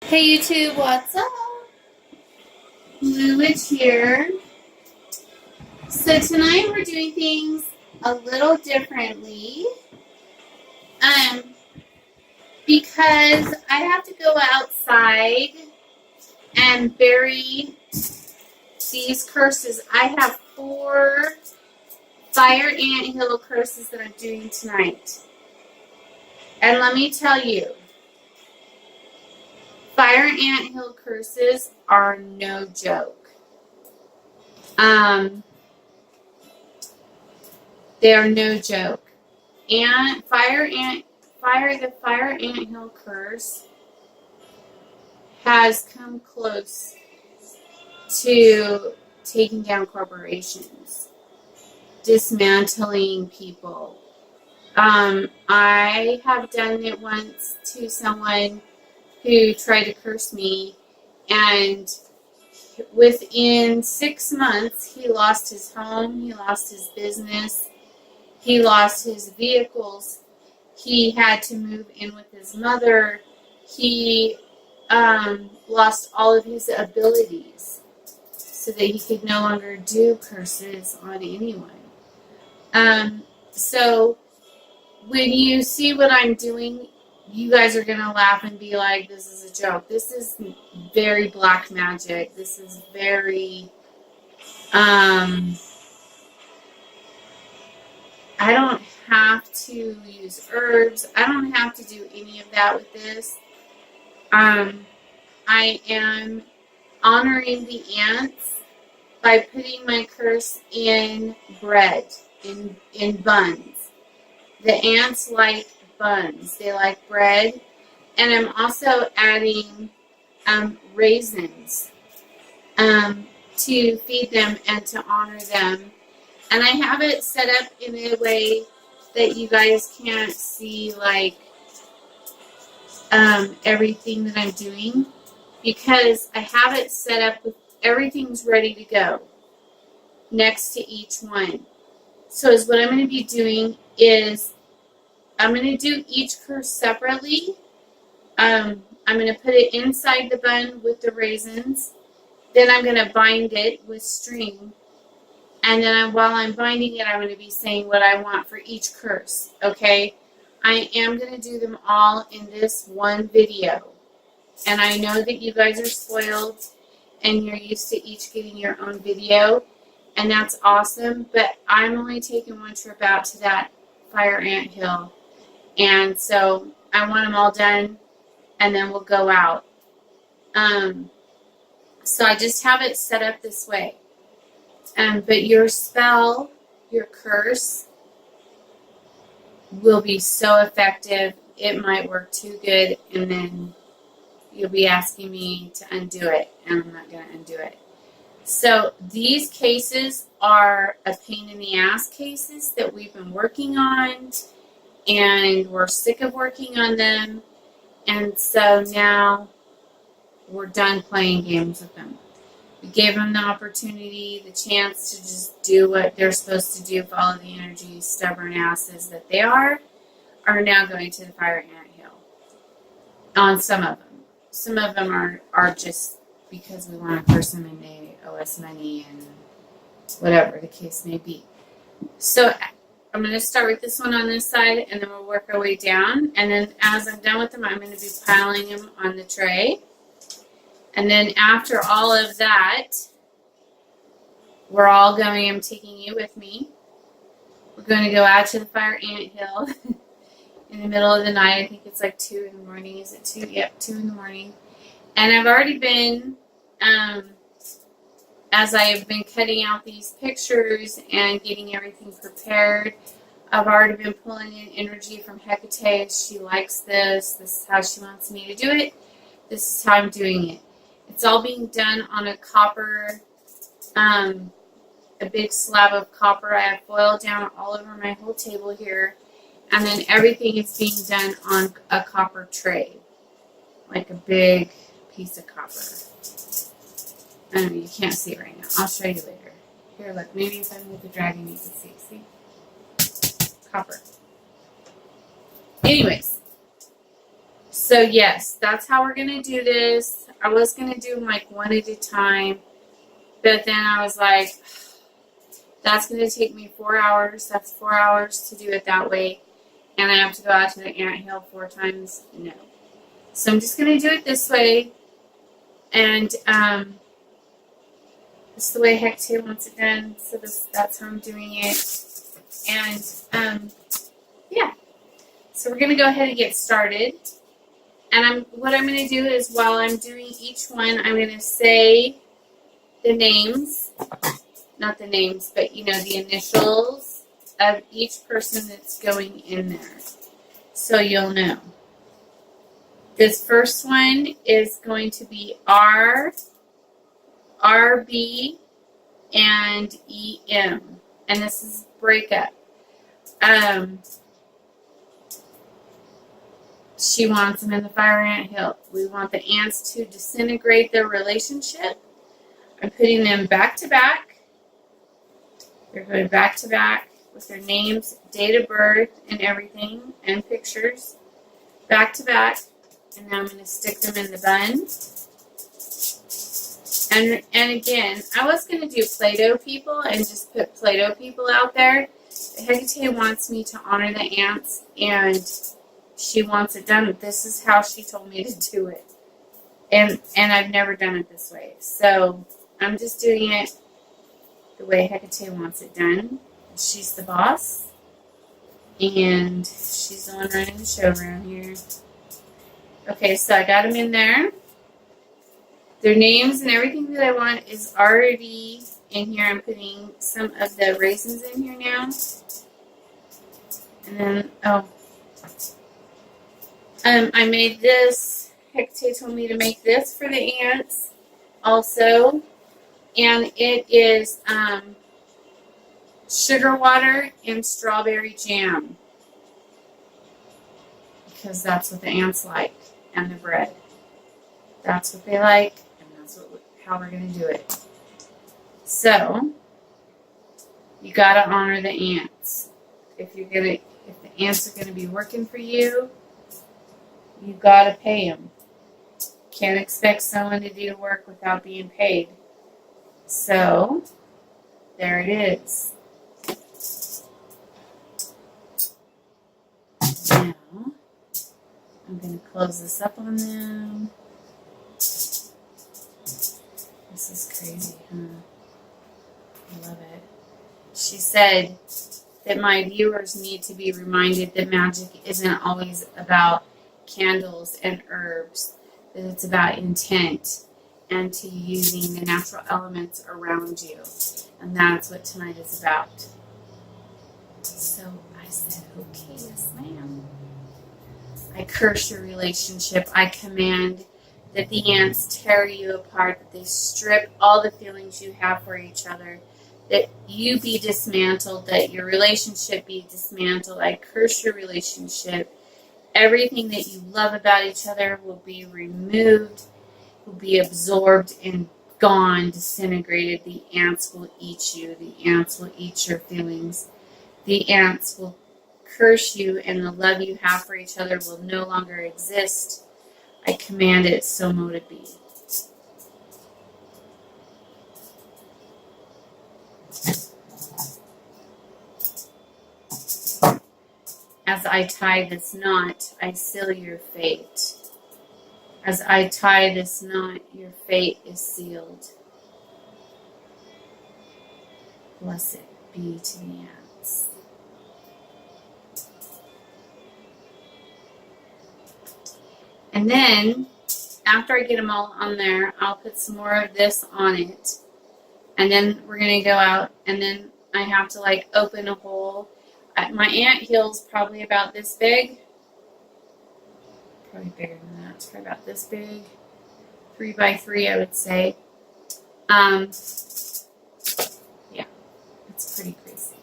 Hey YouTube, what's up? Lewis here. So tonight we're doing things a little differently. Um, because I have to go outside and bury these curses. I have 4 fire anthill curses that I'm doing tonight. And let me tell you, fire anthill curses are no joke. They are no joke. And the fire anthill curse has come close to taking down corporations, dismantling people. I have done it once to someone who tried to curse me, and within 6 months, he lost his home, he lost his business, he lost his vehicles. He had to move in with his mother. He lost all of his abilities so that he could no longer do curses on anyone. So when you see what I'm doing, you guys are going to laugh and be like, this is a joke. This is very black magic. This is very... I don't have to use herbs. I don't have to do any of that with this. I am honoring the ants by putting my curse in bread, in buns. The ants like buns. They like bread. And I'm also adding raisins to feed them and to honor them. And I have it set up in a way that you guys can't see, like, everything that I'm doing, because I have it set up with everything's ready to go next to each one. So what I'm going to be doing is I'm going to do each curse separately. I'm going to put it inside the bun with the raisins. Then I'm going to bind it with string. And then while I'm binding it, I'm going to be saying what I want for each curse, okay? I am going to do them all in this one video. And I know that you guys are spoiled and you're used to each getting your own video. And that's awesome. But I'm only taking one trip out to that fire anthill. And so I want them all done. And then we'll go out. So I just have it set up this way. But your spell, your curse, will be so effective, it might work too good, and then you'll be asking me to undo it, and I'm not going to undo it. So these cases are a pain in the ass cases that we've been working on, and we're sick of working on them, and so now we're done playing games with them. We gave them the opportunity, the chance to just do what they're supposed to do, follow the energy, stubborn asses that they are now going to the fire anthill. On some of them. Some of them are just because we want to curse them and they owe us money and whatever the case may be. So I'm going to start with this one on this side, and then we'll work our way down. And then as I'm done with them, I'm going to be piling them on the tray. And then after all of that, I'm taking you with me. We're going to go out to the fire anthill in the middle of the night. I think it's like 2 in the morning. Is it 2? Yep, 2 in the morning. And I've already been, as I have been cutting out these pictures and getting everything prepared, I've already been pulling in energy from Hecate. She likes this. This is how she wants me to do it. This is how I'm doing it. It's all being done on a copper, a big slab of copper. I have foil down all over my whole table here. And then everything is being done on a copper tray. Like a big piece of copper. I don't know, you can't see it right now. I'll show you later. Here, look. Maybe if I move the dragon, you can see. See? Copper. Anyways. So yes, that's how we're going to do this. I was going to do them like one at a time, but then I was like, that's going to take me 4 hours. That's 4 hours to do it that way. And I have to go out to the anthill 4 times. No. So I'm just going to do it this way. And this is the way Hecate wants it done. So that's how I'm doing it. And yeah. So we're going to go ahead and get started. And what I'm going to do is while I'm doing each one, I'm going to say the names. Not the names, but the initials of each person that's going in there. So you'll know. This first one is going to be R, RB, and EM. And this is breakup. She wants them in the fire anthill. We want the ants to disintegrate their relationship. I'm putting them back to back. They're going back to back with their names, date of birth, and everything, and pictures. Back to back. And now I'm going to stick them in the bun. And again, I was going to do Play-Doh people and just put Play-Doh people out there. But Hecate wants me to honor the ants, and she wants it done. This is how she told me to do it. And I've never done it this way. So I'm just doing it the way Hecate wants it done. She's the boss. And she's the one running the show around here. Okay, so I got them in there. Their names and everything that I want is already in here. I'm putting some of the raisins in here now. And then, I made this. Hecate told me to make this for the ants also. And it is sugar water and strawberry jam. Because that's what the ants like. And the bread. That's what they like. And that's how we're going to do it. So, you got to honor the ants. If the ants are going to be working for you, you got to pay them. Can't expect someone to do work without being paid. So, there it is. Now, I'm going to close this up on them. This is crazy, huh? I love it. She said that my viewers need to be reminded that magic isn't always about candles and herbs, that it's about intent and to using the natural elements around you. And that's what tonight is about. So I said, okay, yes, ma'am. I curse your relationship. I command that the ants tear you apart, that they strip all the feelings you have for each other, that you be dismantled, that your relationship be dismantled. I curse your relationship. Everything that you love about each other will be removed, will be absorbed and gone, disintegrated. The ants will eat you. The ants will eat your feelings. The ants will curse you, and the love you have for each other will no longer exist. I command it, so mote it be. As I tie this knot, I seal your fate. As I tie this knot, your fate is sealed. Blessed be to the ants. And then, after I get them all on there, I'll put some more of this on it. And then we're going to go out, and then I have to open a hole. My ant hill's probably about this big. Probably bigger than that. It's probably about this big. 3 by 3, I would say. Yeah, it's pretty crazy.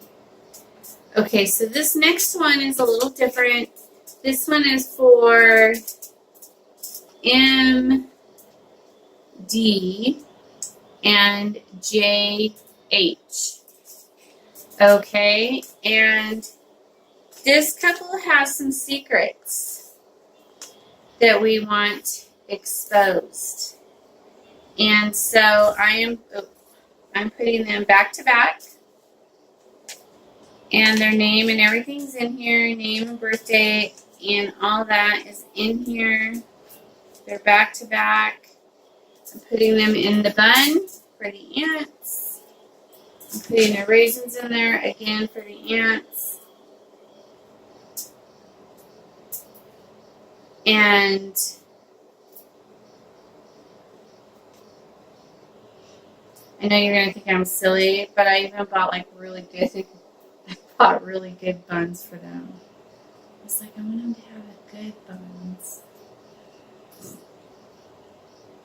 Okay, so this next one is a little different. This one is for M, D, and J, H. Okay, and this couple has some secrets that we want exposed. And so I'm putting them back to back. And their name and everything's in here, name and birthday, and all that is in here. They're back to back. I'm putting them in the bun for the ants. I'm putting the raisins in there again for the ants. And I know you're going to think I'm silly, but I even bought like really good buns for them. I was like, I want them to have a good buns.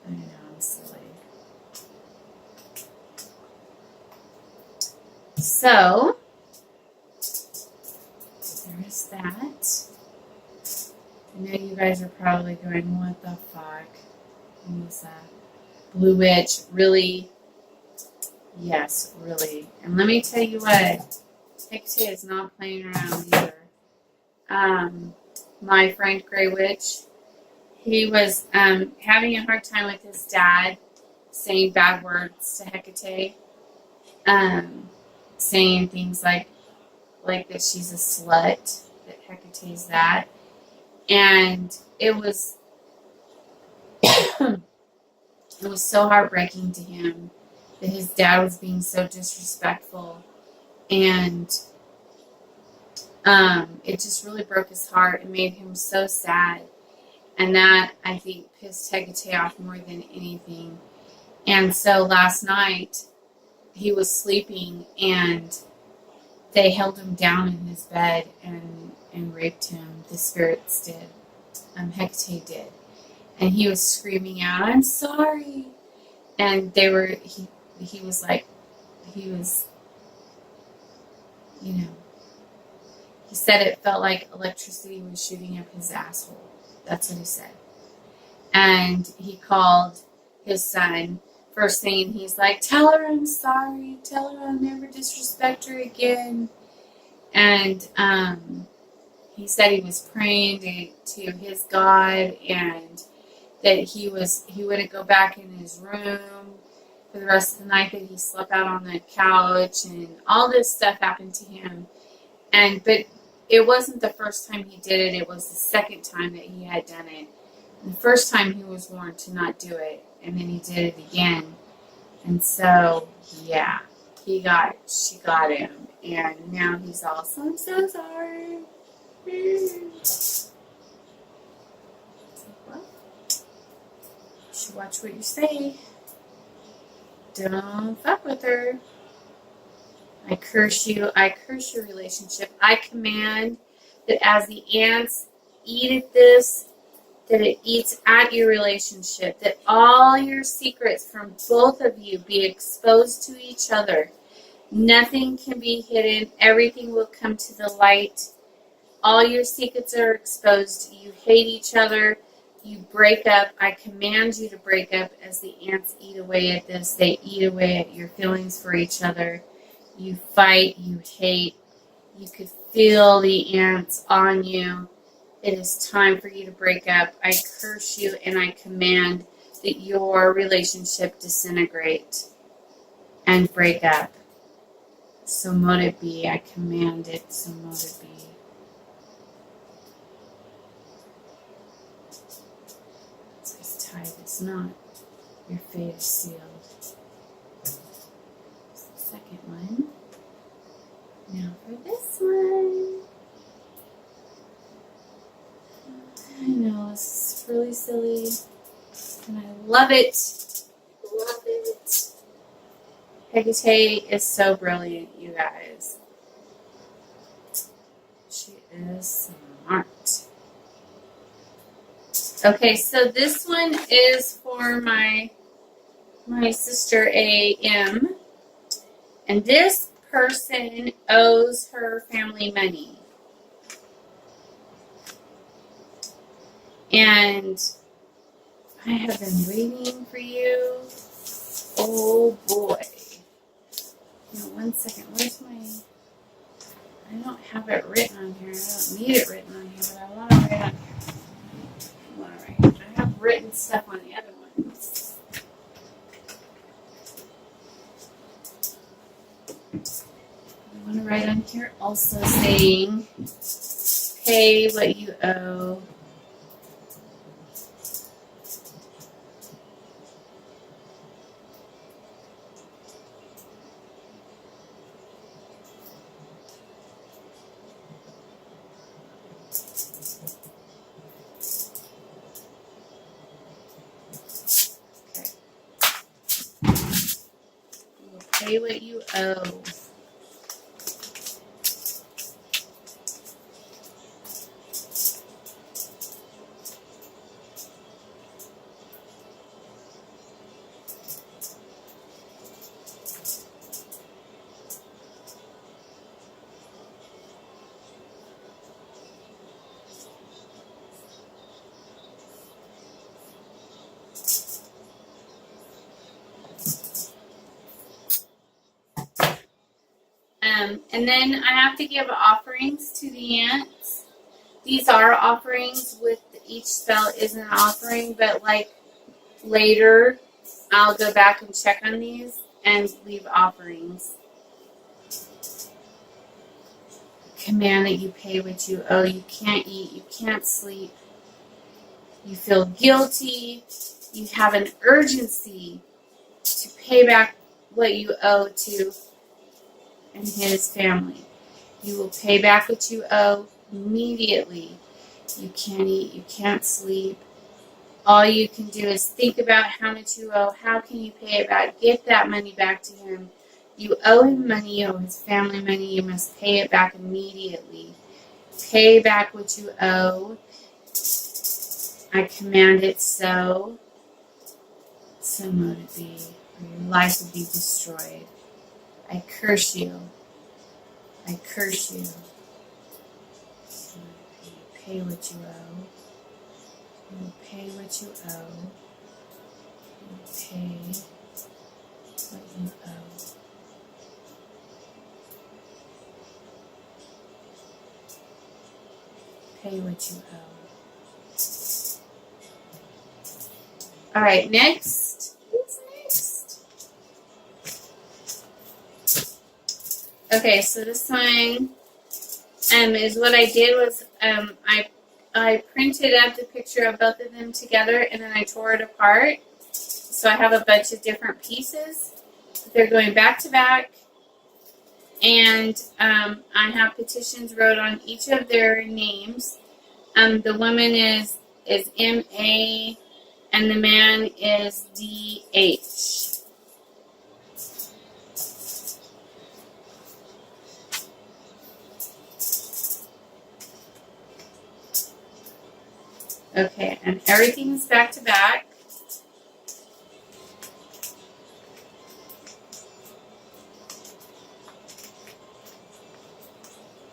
I know, I'm silly. So, there's that. I know you guys are probably going, what the fuck? What was that? Blue Witch, really? Yes, really. And let me tell you what, Hecate is not playing around either. My friend Grey Witch, he was having a hard time with his dad saying bad words to Hecate, saying things like that she's a slut, that Hecate's that, and it was it was so heartbreaking to him that his dad was being so disrespectful, and it just really broke his heart and made him so sad. And that, I think, pissed Hecate off more than anything. And so last night, he was sleeping, and they held him down in his bed and raped him. The spirits did. Hecate did. And he was screaming out, I'm sorry. And he was like, he said it felt like electricity was shooting up his asshole. That's what he said. And he called his son. First thing, he's like, tell her I'm sorry. Tell her I'll never disrespect her again. And he said he was praying to his God, and that he wouldn't go back in his room for the rest of the night, that he slept out on the couch, and all this stuff happened to him. But it wasn't the first time he did it. It was the second time that he had done it. And the first time he was warned to not do it, and then he did it again. And so, yeah, she got him, and now he's all, so I'm so sorry. Well, you should watch what you say. Don't fuck with her. I curse you. I curse your relationship. I command that as the ants eat at this, that it eats at your relationship, that all your secrets from both of you be exposed to each other. Nothing can be hidden. Everything will come to the light. All your secrets are exposed. You hate each other. You break up. I command you to break up as the ants eat away at this. They eat away at your feelings for each other. You fight, you hate, you could feel the ants on you. It is time for you to break up. I curse you and I command that your relationship disintegrate and break up. So mote it be. I command it, so mote it be. Let's just tie this knot. Your fate is sealed. Second one. Now for this one. I know, this is really silly. And I love it. Love it. Hecate is so brilliant, you guys. She is smart. Okay, so this one is for my sister A.M. And this person owes her family money. And I have been waiting for you. Oh boy. Now, one second. Where's my... I don't have it written on here. I don't need it written on here, but I want to write on here. I want to write. written stuff on the other ones. I want to write on here also saying, pay what you owe. Pay what you owe. And then I have to give offerings to the aunts. These are offerings with each spell is an offering, but like later I'll go back and check on these and leave offerings. Command that you pay what you owe. You can't eat, you can't sleep. You feel guilty. You have an urgency to pay back what you owe to and his family. You will pay back what you owe immediately. You can't eat, you can't sleep. All you can do is think about how much you owe. How can you pay it back? Get that money back to him. You owe him money, you owe his family money. You must pay it back immediately. Pay back what you owe. I command it so. So mote it be, or your life will be destroyed. I curse you. I curse you. Pay what you owe. You will pay what you owe. You will pay what you owe. Pay what you owe. All right, next. Who's next? Okay, so this one is what I did was I printed out the picture of both of them together and then I tore it apart. So I have a bunch of different pieces. They're going back to back. And I have petitions wrote on each of their names. The woman is M.A. and the man is D.H. Okay, and everything's back to back.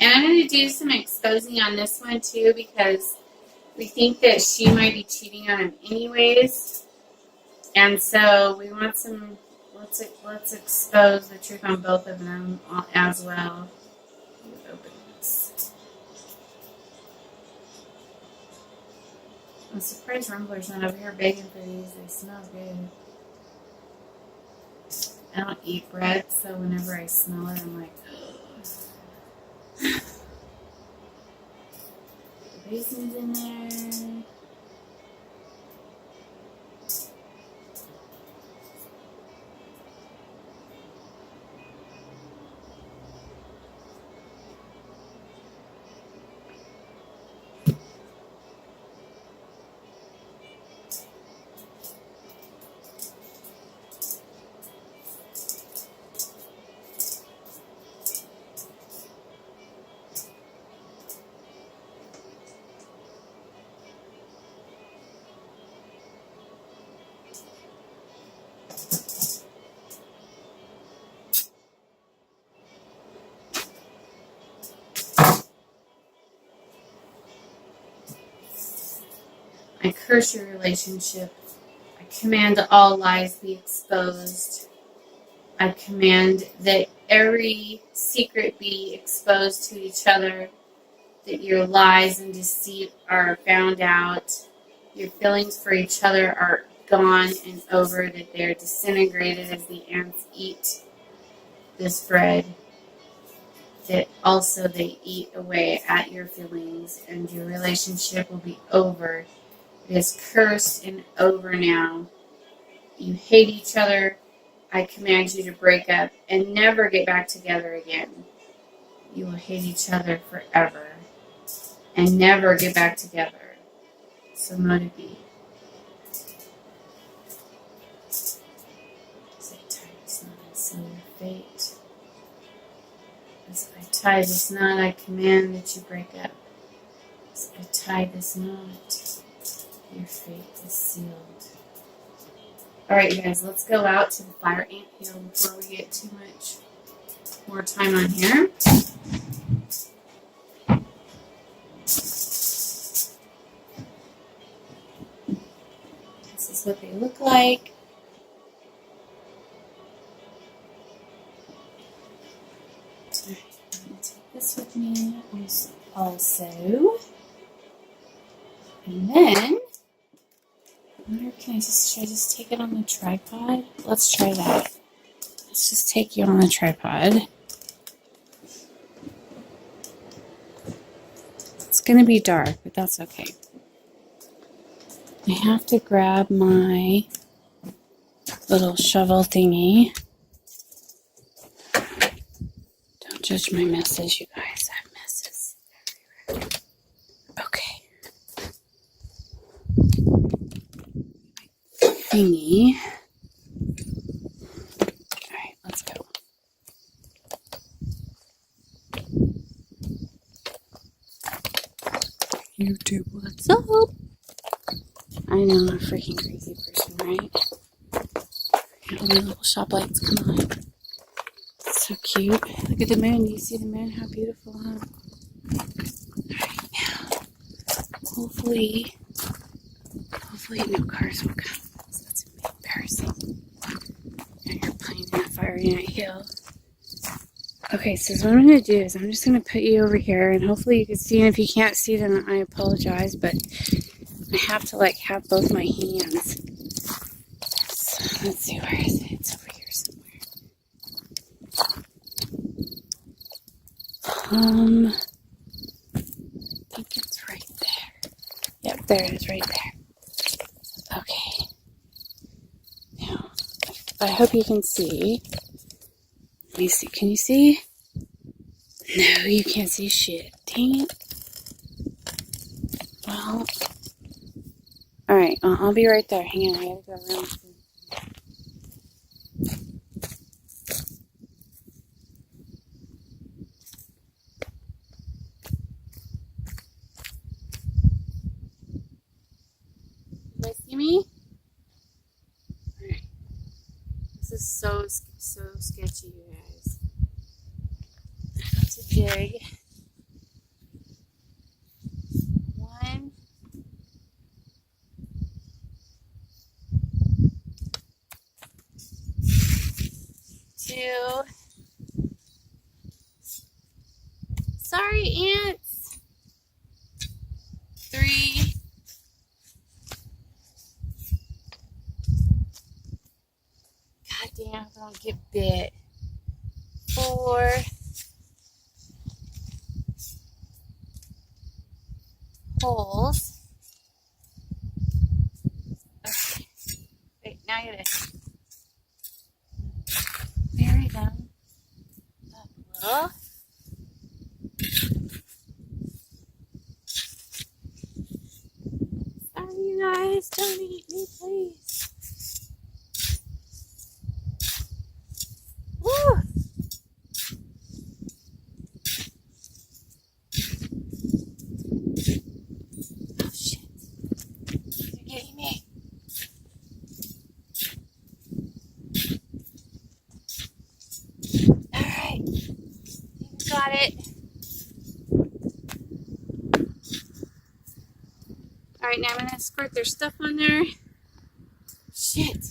And I'm going to do some exposing on this one too because we think that she might be cheating on him anyways. And so we want some, let's expose the truth on both of them as well. Let's open this. I'm surprised Rumbler's not over here begging for these. They smell good. I don't eat bread, so whenever I smell it, I'm like, the raisins in there. I curse your relationship. I command that all lies be exposed. I command that every secret be exposed to each other, that your lies and deceit are found out. Your feelings for each other are gone and over, that they're disintegrated as the ants eat this bread. That also they eat away at your feelings, and your relationship will be over. It is cursed and over now. You hate each other. I command you to break up and never get back together again. You will hate each other forever and never get back together. So let it be. As I tie this knot, I seal your fate. As I tie this knot, I command that you break up. As I tie this knot, your fate is sealed. Alright, you guys, let's go out to the fire ant hill before we get too much more time on here. This is what they look like. Alright, I'm going to take this with me also. And then, should I just take it on the tripod? Let's try that. Let's just take you on the tripod. It's going to be dark, but that's okay. I have to grab my little shovel thingy. Don't judge my messes, you guys. I have messes everywhere. Okay. Thingy. Alright, let's go. YouTube, what's up? I know, I'm a freaking crazy person, right? All my little shop lights, come on. It's so cute. Look at the moon. Do you see the moon? How beautiful, huh? Alright, now, hopefully no cars will come. So that's embarrassing. And you're playing in that fire ant hill. Okay, so what I'm going to do is I'm just going to put you over here, and hopefully you can see, and if you can't see, then I apologize, but I have to, have both my hands. So, let's see, where is it? It's over here somewhere. I think it's right there. Yep, there it is, right there. Okay. Now, I hope you can see. Let me see. Can you see? No, you can't see shit. Dang it. Well, alright, I'll be right there. Hang on, I gotta go around. You guys see me? Alright. This is so sketchy, you guys. I have to dig. 1, 2. Sorry, ants. 3. God damn, I don't get bit. 4. Holes. Okay. Wait, now you gotta bury them up a little. Sorry, you guys, don't eat me, please. Woo! Oh shit. They're getting me. Alright. You got it. Alright, now I'm gonna squirt their stuff on there. Shit.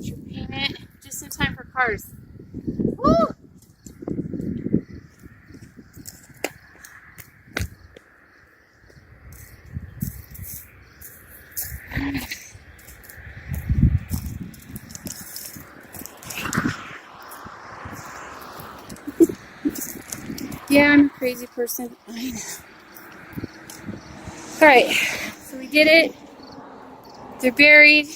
Your payment. Just in time for cars. Woo! Yeah, I'm a crazy person. I know. Alright, so we did it. They're buried.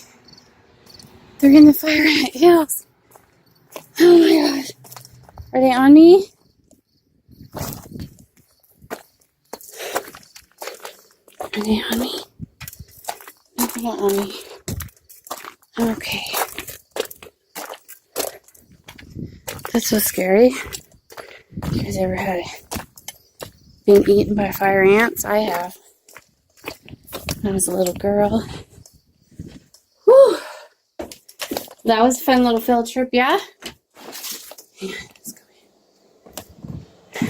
They're in the fire ant hills. Oh my gosh. Are they on me? Are they on me? No, they're not on me. Okay. That's so scary. You guys ever had been eaten by fire ants? I have. When I was a little girl. Whew. That was a fun little field trip, yeah? Yeah, let's go in.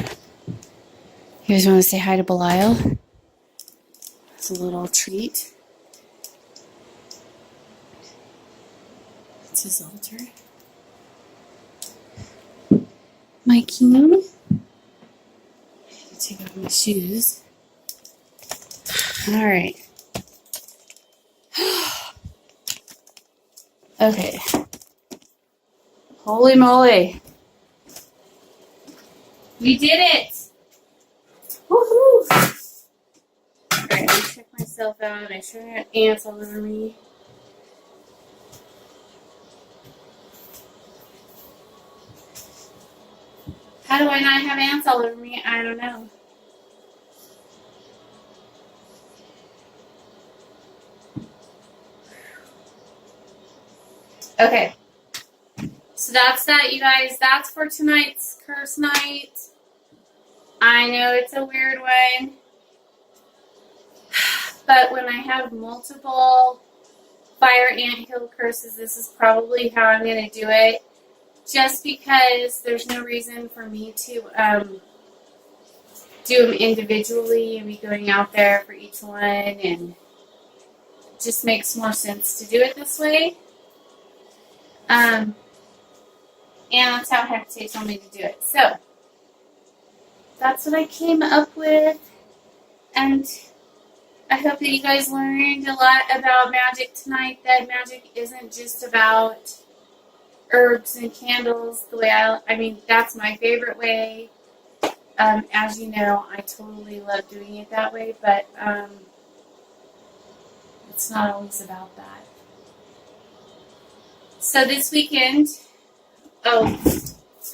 You guys want to say hi to Belial? It's a little treat. It's his altar. My king. Take off my shoes. Alright. Okay. Holy moly. We did it! Woohoo! Alright, let me check myself out. Make sure I have ants all over me. How do I not have ants all over me? I don't know. Okay. So that's that, you guys. That's for tonight's curse night. I know it's a weird one. But when I have multiple fire ant hill curses, this is probably how I'm going to do it. Just because there's no reason for me to do them individually and be going out there for each one, and it just makes more sense to do it this way. And that's how Hecate told me to do it. So that's what I came up with, and I hope that you guys learned a lot about magic tonight. That magic isn't just about herbs and candles. The way I mean, that's my favorite way. As you know, I totally love doing it that way, but it's not always about that. So this weekend, and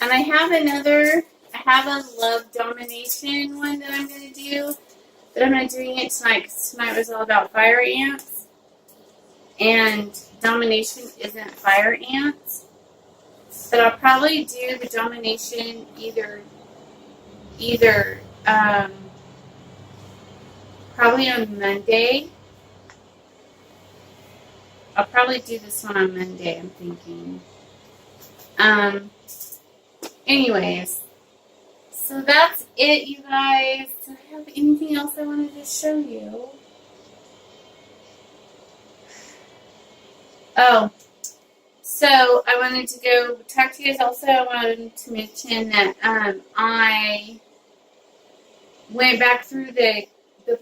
I have a love domination one that I'm going to do, but I'm not doing it tonight because tonight was all about fire ants, and domination isn't fire ants, but I'll probably do the domination either probably on Monday. I'll probably do this one on Monday, I'm thinking. Anyways, so that's it, you guys. Do I have anything else I wanted to show you? Oh, so I wanted to go talk to you guys. Also, I wanted to mention that I went back through the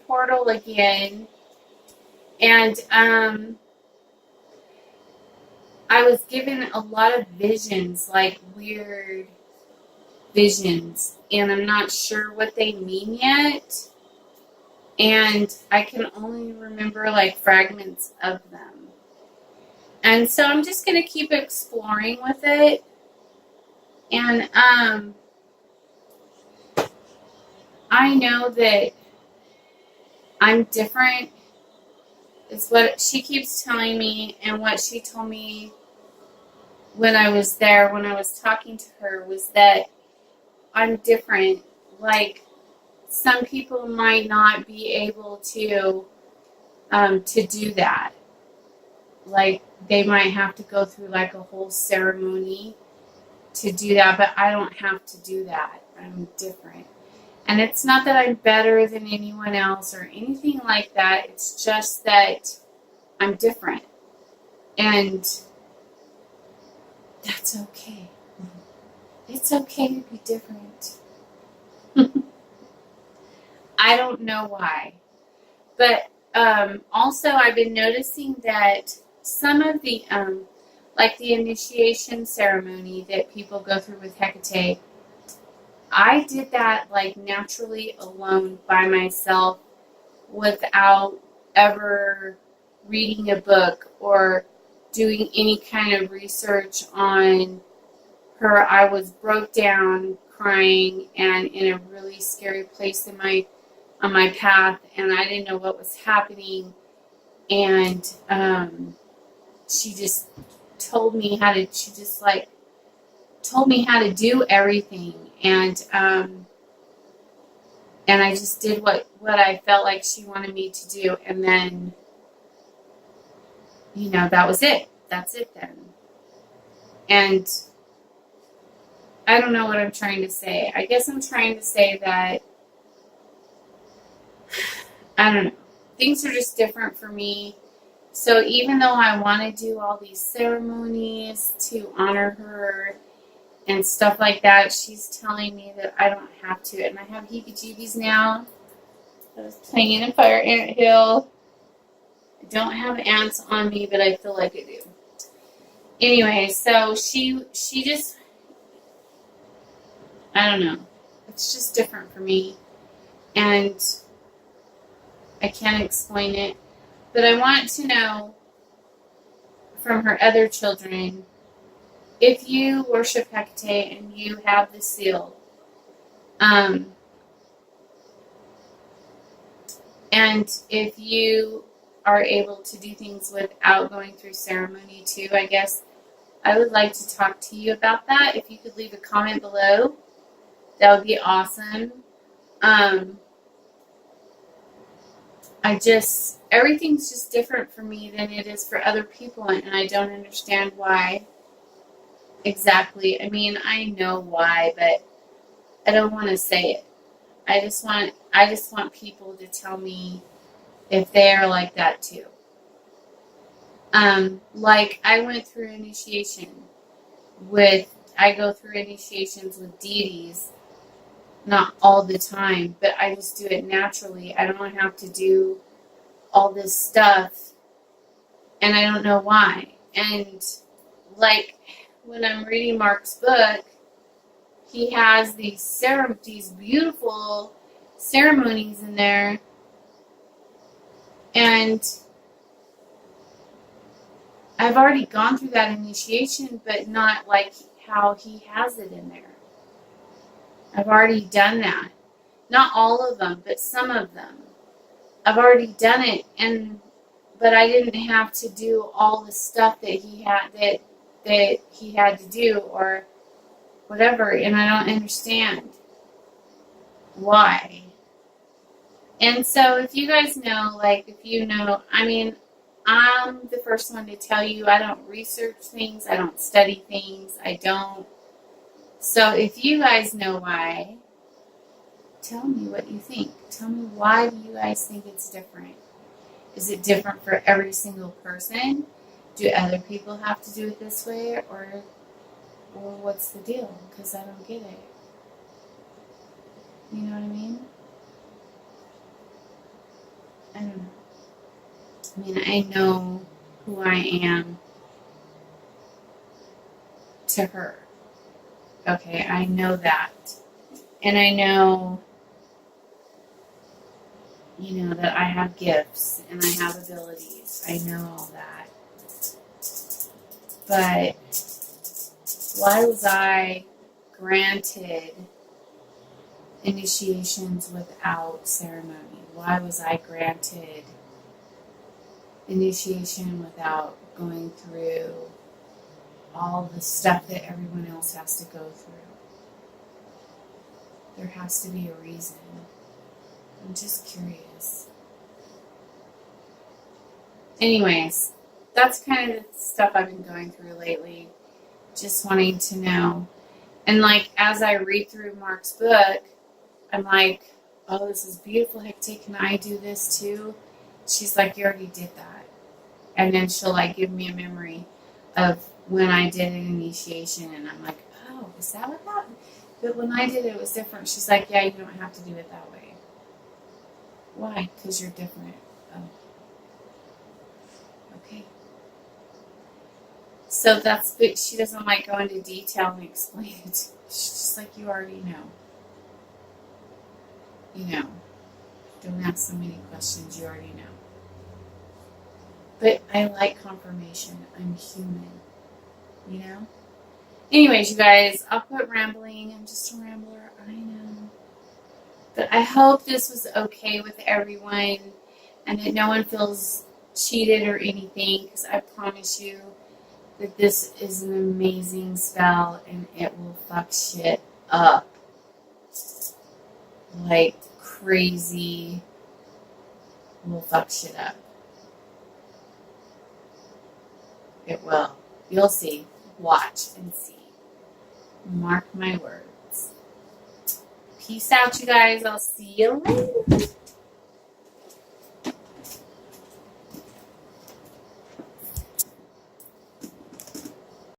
portal again, and I was given a lot of visions, like weird visions, and I'm not sure what they mean yet, and I can only remember like fragments of them. And so I'm just going to keep exploring with it. And I know that I'm different is what she keeps telling me, and what she told me when I was there, when I was talking to her, was that I'm different. Like, some people might not be able to do that. Like, they might have to go through like a whole ceremony to do that, but I don't have to do that. I'm different. And it's not that I'm better than anyone else or anything like that. It's just that I'm different. And that's okay. It's okay to be different. I don't know why. But also, I've been noticing that some of the, like the initiation ceremony that people go through with Hecate, I did that like naturally alone by myself without ever reading a book or doing any kind of research on her. I was broke down, crying, and in a really scary place on my path, and I didn't know what was happening. And she just told me how to. She just like told me how to do everything, and I just did what I felt like she wanted me to do, and then that was it. That's it then. And I don't know what I'm trying to say. I guess I'm trying to say that I don't know. Things are just different for me. So even though I want to do all these ceremonies to honor her and stuff like that, she's telling me that I don't have to. And I have heebie-jeebies now. I was playing in Fire Ant Hill. I don't have ants on me, but I feel like I do. Anyway, so she just, I don't know. It's just different for me. And I can't explain it. But I want to know from her other children, if you worship Hecate and you have the seal, and if you are able to do things without going through ceremony too, I guess I would like to talk to you about that. If you could leave a comment below, that would be awesome. Everything's just different for me than it is for other people, and I don't understand why exactly. I mean, I know why, but I don't want to say it. I just want people to tell me if they are like that too. Like I went through initiation I go through initiations with deities, not all the time, but I just do it naturally. I don't have to do all this stuff, and I don't know why. And like when I'm reading Mark's book, he has these beautiful ceremonies in there, and I've already gone through that initiation, but not like how he has it in there. I've already done that. Not all of them, but some of them. I've already done it, but I didn't have to do all the stuff that he had to do or whatever, and I don't understand why. And so if you guys know, I mean, I'm the first one to tell you I don't research things, I don't study things, I don't. So if you guys know why, tell me what you think. Tell me, why do you guys think it's different? Is it different for every single person? Do other people have to do it this way, or what's the deal? Because I don't get it. You know what I mean? I don't know. I mean, I know who I am to her. Okay, I know that. And I know, that I have gifts and I have abilities. I know all that. But why was I granted initiations without ceremony? Why was I granted initiation without going through all the stuff that everyone else has to go through? There has to be a reason. I'm just curious. Anyways, that's kind of the stuff I've been going through lately. Just wanting to know. And as I read through Mark's book, I'm like, oh, this is beautiful. Hecate, can I do this too? She's like, you already did that. And then she'll give me a memory of when I did an initiation, and I'm like, oh, is that what happened? But when I did it, it was different. She's like, yeah, you don't have to do it that way. Why? Because you're different. Oh. So that's good. She doesn't like go into detail and explain it. She's just like, you already know. You know. Don't ask so many questions, you already know. But I like confirmation. I'm human. You know? Anyways, you guys, I'll quit rambling. I'm just a rambler. I know. But I hope this was okay with everyone and that no one feels cheated or anything, because I promise you that this is an amazing spell and it will fuck shit up. Like crazy. Will fuck shit up. It will. You'll see. Watch and see. Mark my words. Peace out, you guys. I'll see you later.